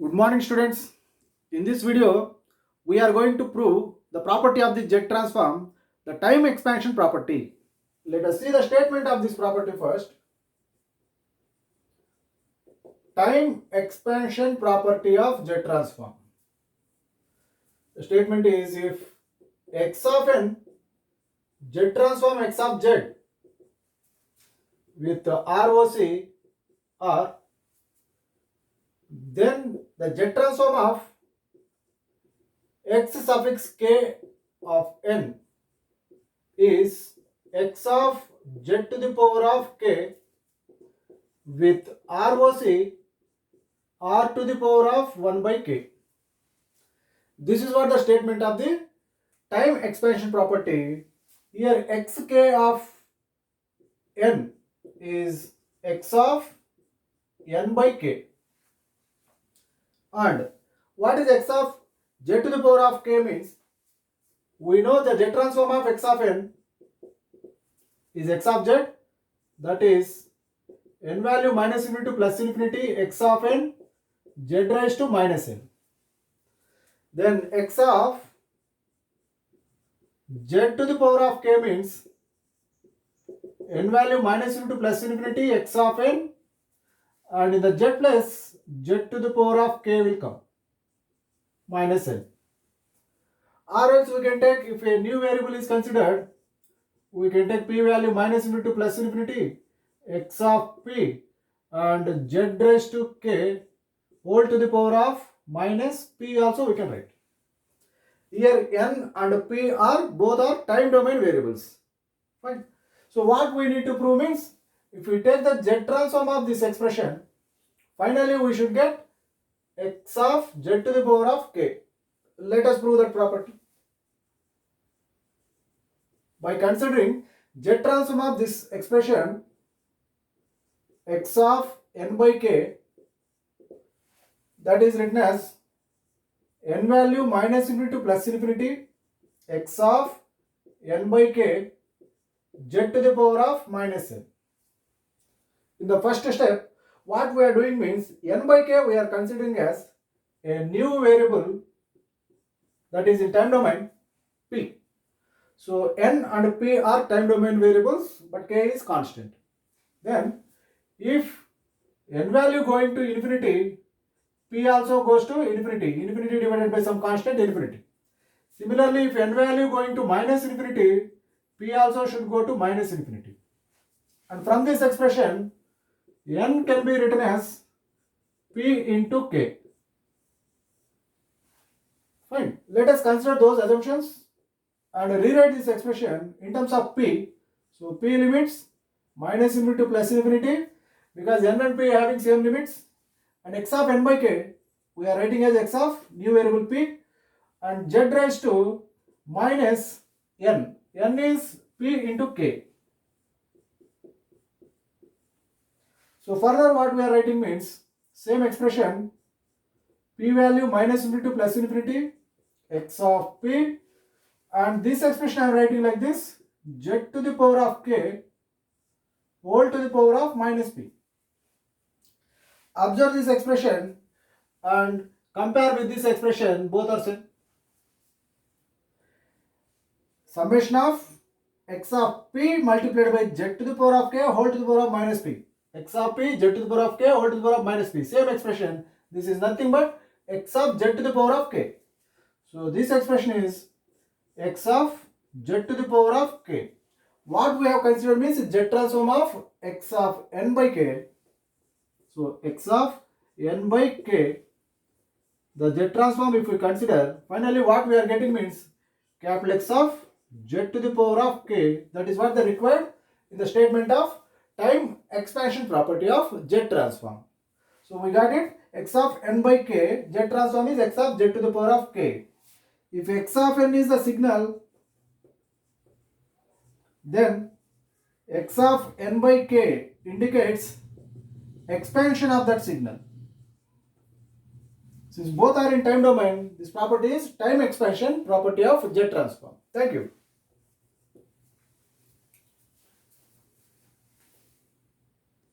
Good morning, students. In this video, we are going to prove the property of the Z transform, the time expansion property. Let us see the statement of this property first. Time expansion property of Z transform. The statement is if x of n, Z transform x of z with ROC R, then the Z transform of x suffix k of n is x of z to the power of k with ROC r to the power of 1 by k. This is what the statement of the time expansion property. Here xk of n is x of n by k. And what is x of z to the power of k means? We know the z transform of x of n is x of z, that is n value minus infinity to plus infinity x of n z raised to minus n. Then x of z to the power of k means n value minus infinity to plus infinity x of n, and in the z place z to the power of k will come minus n. Or else we can take, if a new variable is considered, we can take p value minus infinity to plus infinity x of p and z raised to k whole to the power of minus p also we can write. Here n and p are both are time domain variables. Fine. So what we need to prove means, if we take the z transform of this expression, finally we should get x of z to the power of k. Let us prove that property. By considering z transform of this expression x of n by k, that is written as n value minus infinity to plus infinity x of n by k z to the power of minus n. In the first step, what we are doing means n by k we are considering as a new variable that is in time domain p. So n and p are time domain variables, but k is constant. Then if n value going to infinity, p also goes to infinity. Infinity divided by some constant infinity. Similarly, if n value going to minus infinity, p also should go to minus infinity. And from this expression, n can be written as p into k. Fine. Let us consider those assumptions and rewrite this expression in terms of p. So p limits minus infinity to plus infinity, because n and p having same limits, and x of n by k we are writing as x of new variable p, and z raised to minus n. N is p into k. So further what we are writing means same expression, p value minus infinity to plus infinity x of p, and this expression I am writing like this, z to the power of k whole to the power of minus p. Observe this expression and compare with this expression, both are same. Summation of x of p multiplied by z to the power of k whole to the power of minus p. X of p, z to the power of k whole to the power of minus p. Same expression. This is nothing but x of z to the power of k. So this expression is x of z to the power of k. What we have considered means z transform of x of n by k. So x of n by k, the z transform if we consider, finally what we are getting means capital X of z to the power of k. That is what they required in the statement of time expansion property of z transform. So we got it, x of n by k, z transform is x of z to the power of k. If x of n is the signal, then x of n by k indicates expansion of that signal. Since both are in time domain, this property is time expansion property of z transform. Thank you.